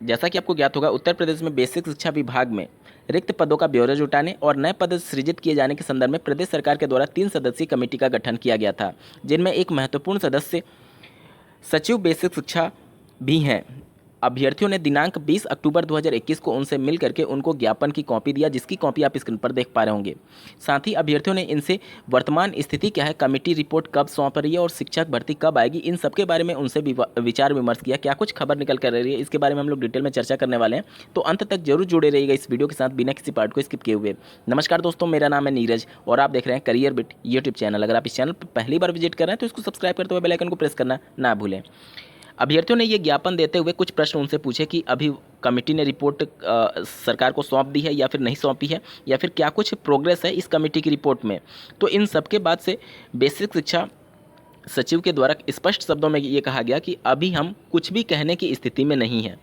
जैसा कि आपको ज्ञात होगा, उत्तर प्रदेश में बेसिक शिक्षा विभाग में रिक्त पदों का ब्यौरा जुटाने और नए पद सृजित किए जाने के संदर्भ में प्रदेश सरकार के द्वारा 3 सदस्यीय कमेटी का गठन किया गया था, जिनमें एक महत्वपूर्ण सदस्य सचिव बेसिक शिक्षा भी हैं। अभ्यर्थियों ने दिनांक 20 अक्टूबर 2021 को उनसे मिल करके उनको ज्ञापन की कॉपी दिया, जिसकी कॉपी आप स्क्रीन पर देख पा रहे होंगे। साथ ही अभ्यर्थियों ने इनसे वर्तमान स्थिति क्या है, कमेटी रिपोर्ट कब सौंप रही है और शिक्षक भर्ती कब आएगी, इन सब के बारे में उनसे विचार विमर्श किया। क्या कुछ खबर निकल कर रही है, इसके बारे में हम लोग डिटेल में चर्चा करने वाले हैं, तो अंत तक जरूर जुड़े रहिएगा इस वीडियो के साथ, बिना किसी पार्ट को स्किप किए हुए। नमस्कार दोस्तों, मेरा नाम है नीरज और आप देख रहे हैं करियर बिट यूट्यूब चैनल। अगर आप इस चैनल पर पहली बार विजिट कर रहे हैं तो इसको सब्सक्राइब करते हुए बेल आइकन को प्रेस करना ना भूलें। अभ्यर्थियों ने ये ज्ञापन देते हुए कुछ प्रश्न उनसे पूछे कि अभी कमेटी ने रिपोर्ट सरकार को सौंप दी है या फिर नहीं सौंपी है, या फिर क्या कुछ प्रोग्रेस है इस कमेटी की रिपोर्ट में। तो इन सब के बाद से बेसिक शिक्षा सचिव के द्वारा स्पष्ट शब्दों में ये कहा गया कि अभी हम कुछ भी कहने की स्थिति में नहीं हैं।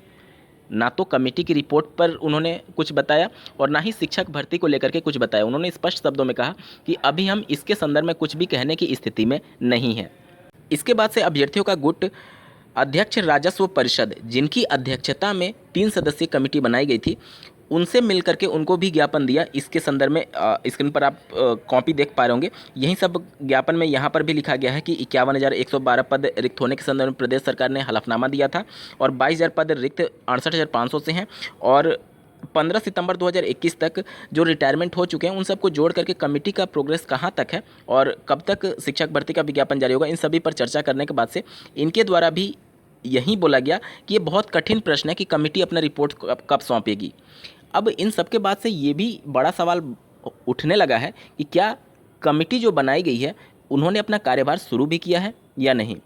ना तो कमेटी की रिपोर्ट पर उन्होंने कुछ बताया और ना ही शिक्षक भर्ती को लेकर के कुछ बताया। उन्होंने स्पष्ट शब्दों में कहा कि अभी हम इसके संदर्भ में कुछ भी कहने की स्थिति में नहीं हैं। इसके बाद से अभ्यर्थियों का गुट अध्यक्ष राजस्व परिषद, जिनकी अध्यक्षता में 3 सदस्यीय कमेटी बनाई गई थी, उनसे मिल करके उनको भी ज्ञापन दिया। इसके संदर्भ में स्क्रीन पर आप कॉपी देख पा रहे होंगे। यही सब ज्ञापन में यहाँ पर भी लिखा गया है कि 51,112 पद रिक्त होने के संदर्भ में प्रदेश सरकार ने हलफनामा दिया था और 22,000 पद रिक्त 68,500 से हैं और 15 सितंबर 2021 तक जो रिटायरमेंट हो चुके हैं उन सबको जोड़ करके कमेटी का प्रोग्रेस कहाँ तक है और कब तक शिक्षक भर्ती का विज्ञापन जारी होगा, इन सभी पर चर्चा करने के बाद से इनके द्वारा भी यही बोला गया कि ये बहुत कठिन प्रश्न है कि कमेटी अपना रिपोर्ट कब सौंपेगी। अब इन सब के बाद से ये भी बड़ा सवाल उठने लगा है कि क्या कमेटी जो बनाई गई है उन्होंने अपना कार्यभार शुरू भी किया है या नहीं।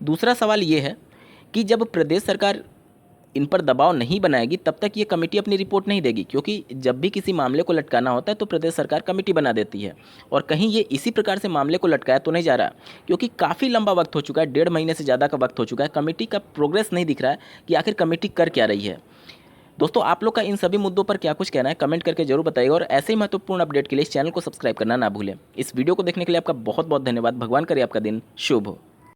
दूसरा सवाल ये है कि जब प्रदेश सरकार इन पर दबाव नहीं बनाएगी तब तक ये कमेटी अपनी रिपोर्ट नहीं देगी, क्योंकि जब भी किसी मामले को लटकाना होता है तो प्रदेश सरकार कमेटी बना देती है और कहीं ये इसी प्रकार से मामले को लटकाया तो नहीं जा रहा, क्योंकि काफ़ी लंबा वक्त हो चुका है, 1.5 महीने से ज़्यादा का वक्त हो चुका है, कमेटी का प्रोग्रेस नहीं दिख रहा है कि आखिर कमेटी कर क्या रही है। दोस्तों, आप लोग का इन सभी मुद्दों पर क्या कुछ कहना है कमेंट करके जरूर बताइएगा और ऐसे ही महत्वपूर्ण अपडेट के लिए इस चैनल को सब्सक्राइब करना ना भूलें। इस वीडियो को देखने के लिए आपका बहुत बहुत धन्यवाद। भगवान करे आपका दिन शुभ हो।